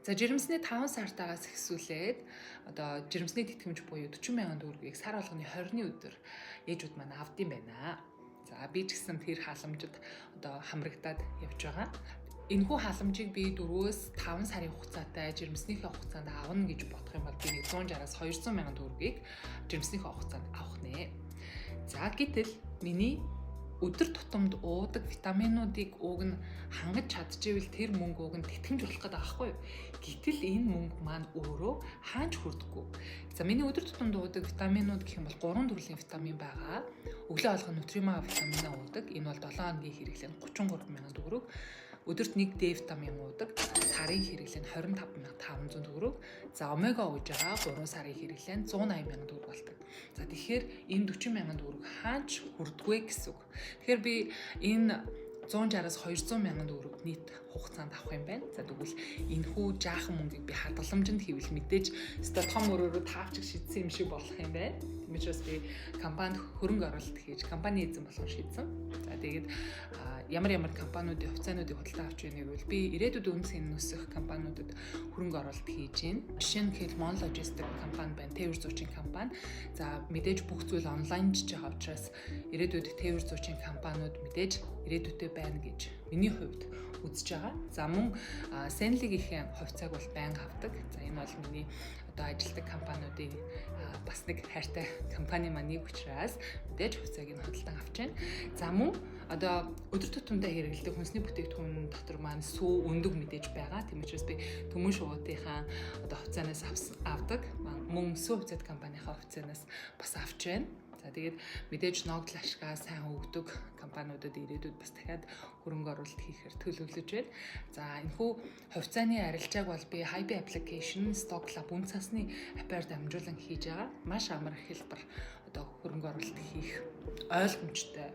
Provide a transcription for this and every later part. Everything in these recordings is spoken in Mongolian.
За жирэмсний 5 сартаагаас эхсүүлээд одоо жирэмсний тэтгэмж буюу 40,000 төгрөгийг сар болгоны 20-ны өдөр ээжүүд маань авдсан байна. За би ч гэсэн тэр халамжид одоо хамрагдаад явж байгаа. Энэхүү халамжийг би 4-5 сарын хугацаатай жирэмснийхээ хугацаанд авна гэж бодох юм бол би 160-аас 200,000 төгрөгийг жирэмснийхээ хугацаанд авах нэ. За гэтэл миний өдөр тутамд уудаг витаминуудыг уг нь хангаж чадчихвэл тэр мөнгө уг нь тэтгэмж болох гэдэг аахгүй юу. Гэтэл энэ мөнгө маань өөрөө хаач хүрдэггүй. За миний өдөр тутамд уудаг витаминууд гэх юм бол 3 төрлийн витамин байгаа. Өглөө алга нутримага витаминаа уудаг. Энэ бол 7 хоногийн хэрэглээ нь 33,000 төгрөг. Өдөрт 1 D витамин уудаг. Сарын хэрэглээ нь 25,500 төгрөг. За омега ууж байгаа 3 сарын хэрэглээ нь 180,000 төгрөг болдог. За тэгэхээр энэ 40,000 төгрөг хаач хүрдэггүй гэсэн үг. Тэгэхээр би энэ 160-аас 200,000 төгрөг нийт хугацаанд авах юм байна. За тэгвэл энэхүү жаахан мөнгийг би хадгаламжинд хийвэл мэдээж өстой том өрөөрөө таавчих шийдсэн юм шиг болох юм байна. Тиймээс би компанид хөрөнгө оруулалт хийж компани эзэн болох шийдсэн. За тэгээд ямар компаниудын хувьцаануудыг худалдаа авч байгааг бол би ирээдүйд үнцгийн нөсөх компаниудад хөрөнгө оруулалт хийж байна. Жишээ нь гэвэл Mon Logistic компани байна, тээвэр зуучин компани. За мэдээж бүх зүйл онлайн хийж байгаа учраас ирээдүйд тээвэр зуучин компаниуд мэдээж ирээдүйдээ байна гэж миний хувьд үзэж байгаа. За мөн Senli-гийн хувьцааг бол байнга авдаг. За энэ бол миний одоо ажилладаг компаниудын бас нэг хайртай компани маань нэг учраас мэдээж хувьцааг нь худалдан авч байна. За мөн одоо өдөр тутамдаа хэрэглэдэг хүнсний бүтээгдэхүүн дотор маань сүү өндөг мэдээж байгаа. Тийм учраас би Төмөн шувуудынхаа одоо хувьцаанаас авдаг. Мөн сүү хувьцаат компанийнхаа хувьцаанаас бас авч байна. За тэгээд мэдээж ногдол ашгаа сайн өгдөг компаниудад ирээдүйд бас дахиад хөрөнгө оруулалт хийхээр төлөвлөж байна. За энэхүү хувьцааны арилжааг бол би Hybe application, Stock Lab үн цасны апаар дамжуулан хийж байгаа. Маш амар хэлбэр одоо хөрөнгө оруулалт хийх ойлгомжтой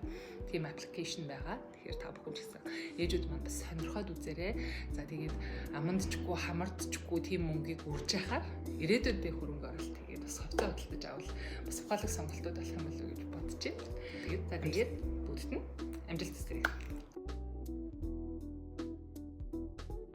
тийм аппликейшн байгаа. Тэгэхээр та бүхэн ч гэсэн ээжүүд маань бас сонирхоод үзээрэй. За тэгээд амандчгүй, хамардчгүй тийм мөнгийг үрж яхаар ирээдүйд би хөрөнгө оруулалт хийгээд бас хувьцаа хөдөлж авал бас ухаалаг сонголтууд болох юм болов уу гэж бодож байна. Тэгээд бүгдд нь амжилт хүсье.